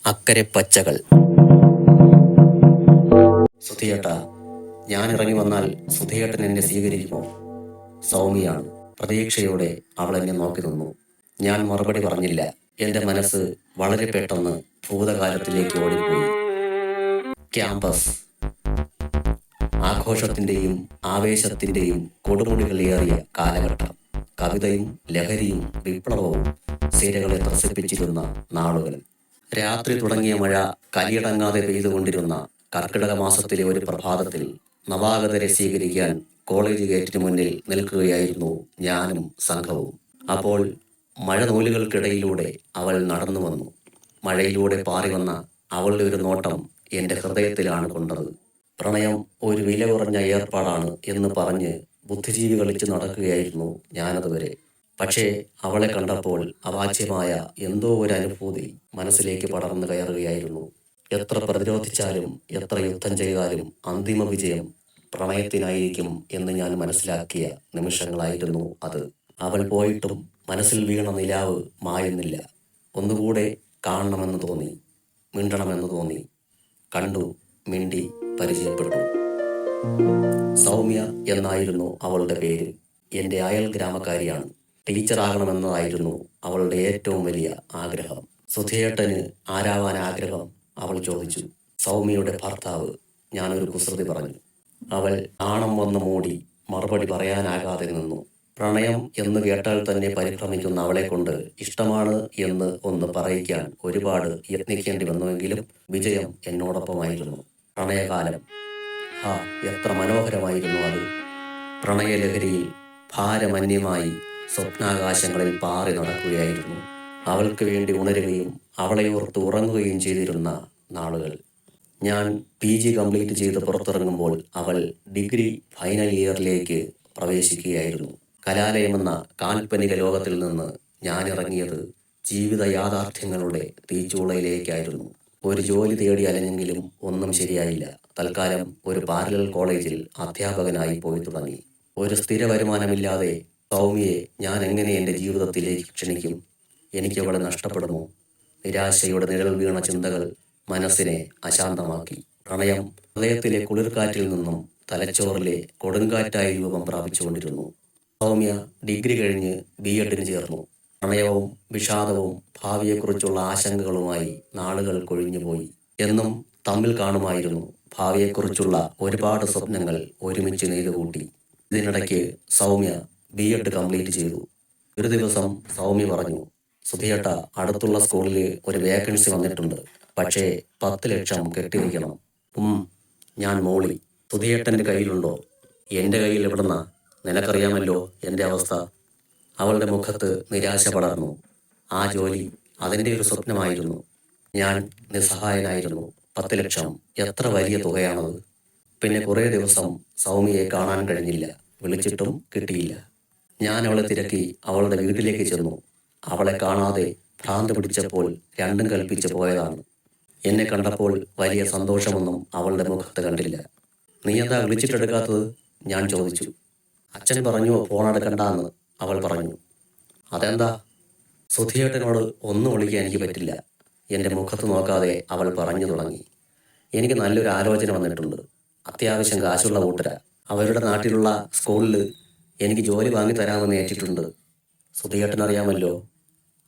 അക്കരെ പച്ചകൾ. സുധിയേട്ട, ഞാൻ ഇറങ്ങി വന്നാൽ സുധിയേട്ടൻ എന്നെ സ്വീകരിക്കുമോ? സൗമ്യയാണ്. പ്രതീക്ഷയോടെ അവൾ എന്നെ നോക്കി നിന്നു. ഞാൻ മറുപടി പറഞ്ഞില്ല. എൻ്റെ മനസ്സ് വളരെ പെട്ടെന്ന് ഭൂതകാലത്തിലേക്ക് ഓടിപ്പോയി. ക്യാമ്പസ്, ആഘോഷത്തിൻ്റെയും ആവേശത്തിൻ്റെയും കൊടുമുടികളേറിയ കാലഘട്ടം. കവിതയും ലഹരിയും വിപ്ലവവും സിരകളെ ത്രസിപ്പിച്ചിരുന്ന നാളുകൾ. രാത്രി തുടങ്ങിയ മഴ കലിയടങ്ങാതെ പെയ്തുകൊണ്ടിരുന്ന കർക്കിടക മാസത്തിലെ ഒരു പ്രഭാതത്തിൽ നവാഗതരെ സ്വീകരിക്കാൻ കോളേജ് ഗേറ്റിന് മുന്നിൽ നിൽക്കുകയായിരുന്നു ഞാനും സംഘവും. അപ്പോൾ മഴനൂലുകൾക്കിടയിലൂടെ അവൾ നടന്നു വന്നു. മഴയിലൂടെ പാറി വന്ന അവളുടെ ഒരു നോട്ടം എൻ്റെ ഹൃദയത്തിലാണ് കൊണ്ടത്. പ്രണയം ഒരു വില കുറഞ്ഞ ഏർപ്പാടാണ് എന്ന് പറഞ്ഞ് ബുദ്ധിജീവി കളിച്ച് നടക്കുകയായിരുന്നു ഞാനതുവരെ. പക്ഷേ അവളെ കണ്ടപ്പോൾ അവാച്യമായ എന്തോ ഒരു അനുഭൂതി മനസ്സിലേക്ക് പടർന്നു കയറുകയായിരുന്നു. എത്ര പ്രതിരോധിച്ചാലും എത്ര യുദ്ധം ചെയ്താലും അന്തിമ വിജയം പ്രണയത്തിനായിരിക്കും എന്ന് ഞാൻ മനസ്സിലാക്കിയ നിമിഷങ്ങളായിരുന്നു അത്. അവൾ പോയിട്ടും മനസ്സിൽ വീണ നിലാവ് മായുന്നില്ല. ഒന്നുകൂടെ കാണണമെന്ന് തോന്നി, മിണ്ടണമെന്ന് തോന്നി. കണ്ടു, മിണ്ടി, പരിചയപ്പെട്ടു. സൗമ്യ എന്നായിരുന്നു അവളുടെ പേര്. എൻ്റെ അയൽ ഗ്രാമക്കാരിയാണ്. ടീച്ചറാകണമെന്നതായിരുന്നു അവളുടെ ഏറ്റവും വലിയ ആഗ്രഹം. സുധിയേട്ടന് ആരാവാൻ ആഗ്രഹം? അവൾ ചോദിച്ചു. സൗമ്യയുടെ ഭർത്താവ്. ഞാനൊരു കുസൃതി പറഞ്ഞു. അവൾ നാണം വന്ന് മൂടി മറുപടി പറയാനാകാതെ നിന്നു. പ്രണയം എന്ന് കേട്ടാൽ തന്നെ പരിഭ്രമിക്കുന്ന അവളെ കൊണ്ട് ഇഷ്ടമാണ് എന്ന് ഒന്ന് പറയിക്കാൻ ഒരുപാട് യത്നിക്കേണ്ടി വന്നുവെങ്കിലും വിജയം എന്നോടൊപ്പമായിരുന്നു. പ്രണയകാലം, എത്ര മനോഹരമായിരുന്നു അത്! പ്രണയലഹരിയിൽ ഭാരമന്യമായി സ്വപ്നാകാശങ്ങളിൽ പാറി നടക്കുകയായിരുന്നു. അവൾക്ക് വേണ്ടി ഉണരുകയും അവളെ ഓർത്ത് ഉറങ്ങുകയും ചെയ്തിരുന്ന നാളുകൾ. ഞാൻ PG കംപ്ലീറ്റ് ചെയ്ത് പുറത്തിറങ്ങുമ്പോൾ അവൾ ഡിഗ്രി ഫൈനൽ ഇയറിലേക്ക് പ്രവേശിക്കുകയായിരുന്നു. കലാലയമെന്ന കാൽപ്പനിക ലോകത്തിൽ നിന്ന് ഞാൻ ഇറങ്ങിയത് ജീവിത യാഥാർത്ഥ്യങ്ങളുടെ തീച്ചൂളയിലേക്കായിരുന്നു. ഒരു ജോലി തേടി അലഞ്ഞെങ്കിലും ഒന്നും ശരിയായില്ല. തൽക്കാലം ഒരു പാരലൽ കോളേജിൽ അധ്യാപകനായി പോയി തുടങ്ങി. ഒരു സ്ഥിര വരുമാനമില്ലാതെ സൗമ്യയെ ഞാൻ എങ്ങനെ എൻ്റെ ജീവിതത്തിലേക്ക് ക്ഷണിക്കും? എനിക്കവളെ നഷ്ടപ്പെടുമോ? നിരാശയുടെ നിഴൽ വീണ ചിന്തകൾ മനസ്സിനെ അശാന്തമാക്കി. പ്രണയം ഹൃദയത്തിലെ കുളിർക്കാറ്റിൽ നിന്നും തലച്ചോറിലെ കൊടുങ്കാറ്റായി രൂപം പ്രാപിച്ചുകൊണ്ടിരുന്നു. സൗമ്യ ഡിഗ്രി കഴിഞ്ഞ് B.Edന് ചേർന്നു. പ്രണയവും വിഷാദവും ഭാവിയെക്കുറിച്ചുള്ള ആശങ്കകളുമായി നാളുകൾ കൊഴിഞ്ഞുപോയി. എന്നും തമ്മിൽ കാണുമായിരുന്നു. ഭാവിയെക്കുറിച്ചുള്ള ഒരുപാട് സ്വപ്നങ്ങൾ ഒരുമിച്ച് നെയ്തുകൂട്ടി. ഇതിനിടയ്ക്ക് സൗമ്യ B.Ed കംപ്ലീറ്റ് ചെയ്തു. ഒരു ദിവസം സൗമ്യ പറഞ്ഞു, സുധിയേട്ട, അടുത്തുള്ള സ്കൂളിൽ ഒരു വേക്കൻസി വന്നിട്ടുണ്ട്. പക്ഷേ 10 ലക്ഷം കെട്ടിവയ്ക്കണം. ഞാൻ മോളി. സുധിയേട്ടൻ്റെ കയ്യിലുണ്ടോ? എൻ്റെ കയ്യിൽ എവിടുന്ന? നിനക്കറിയാമല്ലോ എൻ്റെ അവസ്ഥ. അവളുടെ മുഖത്ത് നിരാശ പടർന്നു. ആ ജോലി അതിൻ്റെ ഒരു സ്വപ്നമായിരുന്നു. ഞാൻ നിസ്സഹായനായിരുന്നു. 10 ലക്ഷം എത്ര വലിയ തുകയാണത്! പിന്നെ കുറേ ദിവസം സൗമ്യയെ കാണാൻ കഴിഞ്ഞില്ല. വിളിച്ചിട്ടും കിട്ടിയില്ല. ഞാൻ അവളെ തിരക്കി അവളുടെ വീട്ടിലേക്ക് ചെന്നു. അവളെ കാണാതെ ഭ്രാന്ത് പിടിച്ചപ്പോൾ രണ്ടും കൽപ്പിച്ച് പോയതാണ്. എന്നെ കണ്ടപ്പോൾ വലിയ സന്തോഷമൊന്നും അവളുടെ മുഖത്ത് കണ്ടില്ല. നീ എന്താ വിളിച്ചിട്ടെടുക്കാത്തത്? ഞാൻ ചോദിച്ചു. അച്ഛൻ പറഞ്ഞു ഫോൺ എടുക്കണ്ടെന്ന്. അവൾ പറഞ്ഞു. അതെന്താ? സുധിയേട്ടനോട് ഒന്നും വിളിക്കാൻ എനിക്ക് പറ്റില്ല. എൻ്റെ മുഖത്ത് നോക്കാതെ അവൾ പറഞ്ഞു തുടങ്ങി. എനിക്ക് നല്ലൊരു ആലോചന വന്നിട്ടുണ്ട്. അത്യാവശ്യം കാശുള്ള കൂട്ടരാ. അവരുടെ നാട്ടിലുള്ള സ്കൂളിൽ എനിക്ക് ജോലി വാങ്ങിത്തരാമെന്ന് ഏറ്റിട്ടുണ്ട്. സുധിയേട്ടനറിയാമല്ലോ,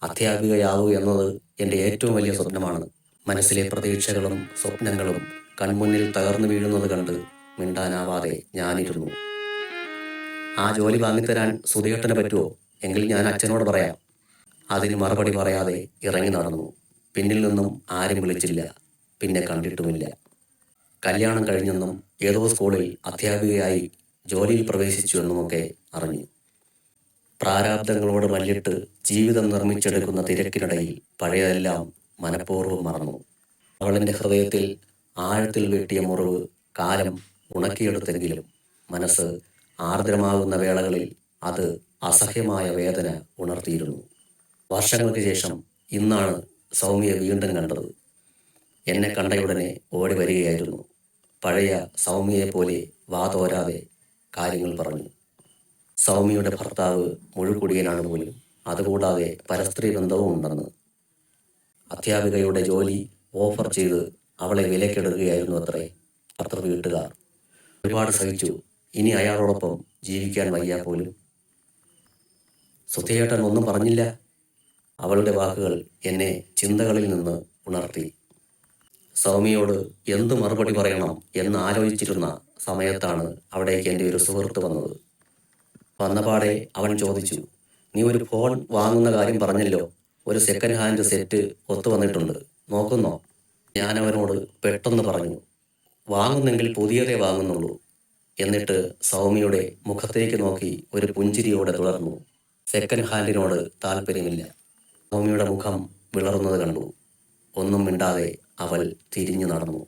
അധ്യാപികയാവൂ എന്നത് എൻ്റെ ഏറ്റവും വലിയ സ്വപ്നമാണ്. മനസ്സിലെ പ്രതീക്ഷകളും സ്വപ്നങ്ങളും കൺമുന്നിൽ തകർന്നു വീഴുന്നത് കണ്ട് മിണ്ടാനാവാതെ ഞാനിരുന്നു. ആ ജോലി വാങ്ങിത്തരാൻ സുധിയേട്ടന് പറ്റുമോ? എങ്കിൽ ഞാൻ അച്ഛനോട് പറയാം. അതിന് മറുപടി പറയാതെ ഇറങ്ങി നടന്നു. പിന്നിൽ നിന്നും ആരും വിളിച്ചില്ല. പിന്നെ കണ്ടിട്ടുമില്ല. കല്യാണം കഴിഞ്ഞെന്നും ഏതോ സ്കൂളിൽ അധ്യാപികയായി ജോലിയിൽ പ്രവേശിച്ചു എന്നുമൊക്കെ അറിഞ്ഞു. പ്രാരാബ്ദങ്ങളോട് മല്ലിട്ട് ജീവിതം നിർമ്മിച്ചെടുക്കുന്ന തിരക്കിനിടയിൽ പഴയതെല്ലാം മനഃപൂർവ്വം മറന്നു. അവളെൻ്റെ ഹൃദയത്തിൽ ആഴത്തിൽ വെട്ടിയ മുറിവ് കാലം ഉണക്കിയെടുത്തെങ്കിലും മനസ്സ് ആർദ്രമാകുന്ന വേളകളിൽ അത് അസഹ്യമായ വേദന ഉണർത്തിയിരുന്നു. വർഷങ്ങൾക്ക് ശേഷം ഇന്നാണ് സൗമ്യയെ വീണ്ടും കണ്ടത്. എന്നെ കണ്ടയുടനെ ഓടി വരികയായിരുന്നു. പഴയ സൗമ്യയെപ്പോലെ വാതോരാതെ കാര്യങ്ങൾ പറഞ്ഞു. സൗമ്യയുടെ ഭർത്താവ് മുഴുക്കുടിയനാണ് പോലും. അതുകൂടാതെ പരസ്ത്രീ ബന്ധവും ഉണ്ടെന്ന്. അധ്യാപികയുടെ ജോലി ഓഫർ ചെയ്ത് അവളെ വിലക്കെടുക്കുകയായിരുന്നു അത്രേ ഭർത്തൃ വീട്ടുകാർ. ഒരുപാട് സഹിച്ചു. ഇനി അയാളോടൊപ്പം ജീവിക്കാൻ വയ്യ പോലും. സുധയേട്ടൻ ഒന്നും പറഞ്ഞില്ല. അവളുടെ വാക്കുകൾ എന്നെ ചിന്തകളിൽ നിന്ന് ഉണർത്തി. സൗമ്യയോട് എന്ത് മറുപടി പറയണം എന്ന് ആലോചിച്ചിരുന്ന സമയത്താണ് അവിടേക്ക് എൻ്റെ ഒരു സുഹൃത്ത് വന്നത്. വന്നപാടെ അവൻ ചോദിച്ചു, നീ ഒരു ഫോൺ വാങ്ങുന്ന കാര്യം പറഞ്ഞല്ലോ, ഒരു സെക്കൻഡ് ഹാൻഡ് സെറ്റ് ഒത്തു വന്നിട്ടുണ്ട്, നോക്കുന്നോ? ഞാൻ അവനോട് പെട്ടെന്ന് പറഞ്ഞു, വാങ്ങുന്നെങ്കിൽ പുതിയതേ വാങ്ങുന്നുള്ളൂ. എന്നിട്ട് സൗമ്യയുടെ മുഖത്തേക്ക് നോക്കി ഒരു പുഞ്ചിരിയോടെ തുടർന്നു, സെക്കൻഡ് ഹാൻഡിനോട് താല്പര്യമില്ല. സൗമ്യയുടെ മുഖം വിളറുന്നത് കണ്ടു. ഒന്നും മിണ്ടാതെ അവൾ തിരിഞ്ഞു നടന്നു.